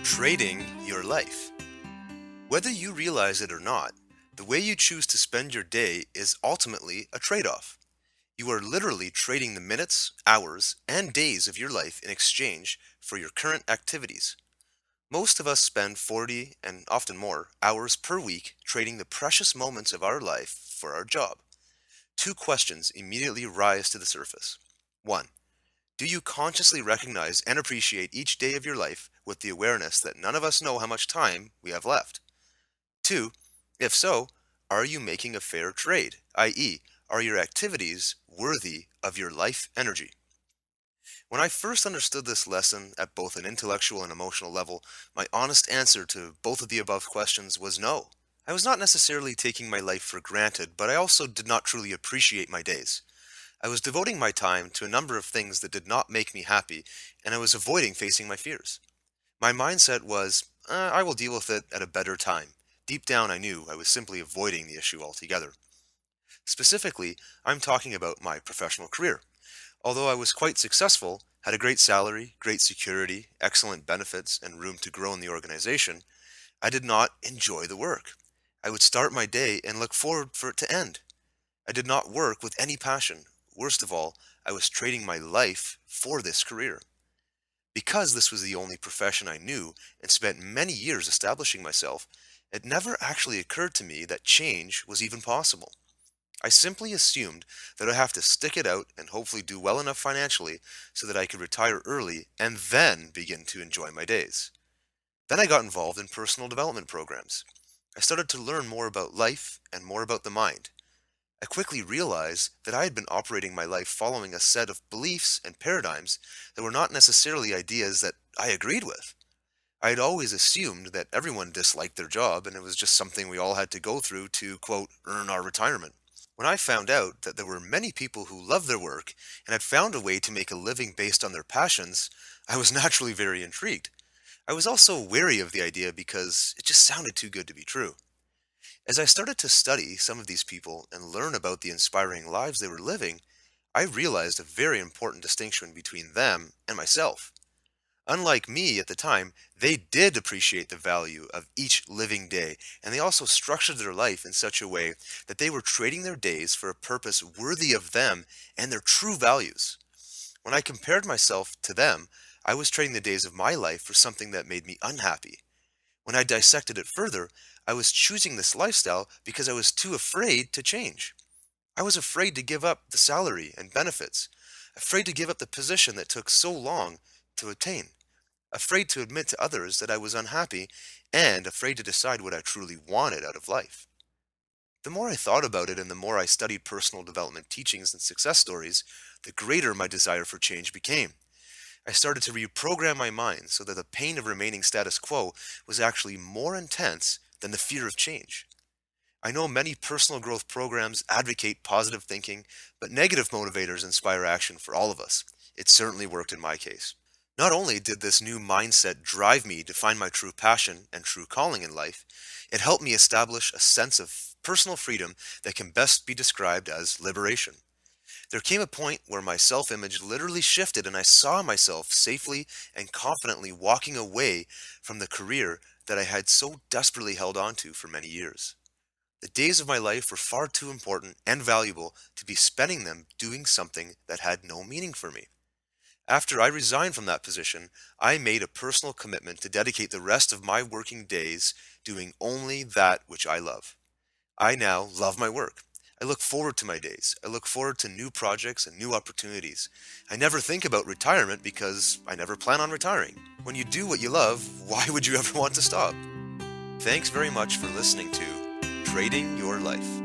Trading your life. Whether you realize it or not, the way you choose to spend your day is ultimately a trade off. You are literally trading the minutes, hours, and days of your life in exchange for your current activities. Most of us spend 40 and often more hours per week trading the precious moments of our life for our job. Two questions immediately rise to the surface. 1. Do you consciously recognize and appreciate each day of your life with the awareness that none of us know how much time we have left? 2. If so, are you making a fair trade, i.e., are your activities worthy of your life energy? When I first understood this lesson at both an intellectual and emotional level, my honest answer to both of the above questions was no. I was not necessarily taking my life for granted, but I also did not truly appreciate my days. I was devoting my time to a number of things that did not make me happy, and I was avoiding facing my fears. My mindset was, I will deal with it at a better time. Deep down, I knew I was simply avoiding the issue altogether. Specifically, I'm talking about my professional career. Although I was quite successful, had a great salary, great security, excellent benefits, and room to grow in the organization, I did not enjoy the work. I would start my day and look forward for it to end. I did not work with any passion. Worst of all, I was trading my life for this career. Because this was the only profession I knew and spent many years establishing myself, it never actually occurred to me that change was even possible. I simply assumed that I'd have to stick it out and hopefully do well enough financially so that I could retire early and then begin to enjoy my days. Then I got involved in personal development programs. I started to learn more about life and more about the mind. I quickly realized that I had been operating my life following a set of beliefs and paradigms that were not necessarily ideas that I agreed with. I had always assumed that everyone disliked their job and it was just something we all had to go through to, quote, earn our retirement. When I found out that there were many people who loved their work and had found a way to make a living based on their passions, I was naturally very intrigued. I was also wary of the idea because it just sounded too good to be true. As I started to study some of these people and learn about the inspiring lives they were living, I realized a very important distinction between them and myself. Unlike me at the time, they did appreciate the value of each living day, and they also structured their life in such a way that they were trading their days for a purpose worthy of them and their true values. When I compared myself to them, I was trading the days of my life for something that made me unhappy. When I dissected it further, I was choosing this lifestyle because I was too afraid to change. I was afraid to give up the salary and benefits, afraid to give up the position that took so long to attain, afraid to admit to others that I was unhappy, and afraid to decide what I truly wanted out of life. The more I thought about it and the more I studied personal development teachings and success stories, the greater my desire for change became. I started to reprogram my mind so that the pain of remaining status quo was actually more intense than the fear of change. I know many personal growth programs advocate positive thinking, but negative motivators inspire action for all of us. It certainly worked in my case. Not only did this new mindset drive me to find my true passion and true calling in life, it helped me establish a sense of personal freedom that can best be described as liberation. There came a point where my self image literally shifted and I saw myself safely and confidently walking away from the career that I had so desperately held on to for many years. The days of my life were far too important and valuable to be spending them doing something that had no meaning for me. After I resigned from that position, I made a personal commitment to dedicate the rest of my working days doing only that which I love. I now love my work. I look forward to my days. I look forward to new projects and new opportunities. I never think about retirement because I never plan on retiring. When you do what you love, why would you ever want to stop? Thanks very much for listening to Trading Your Life.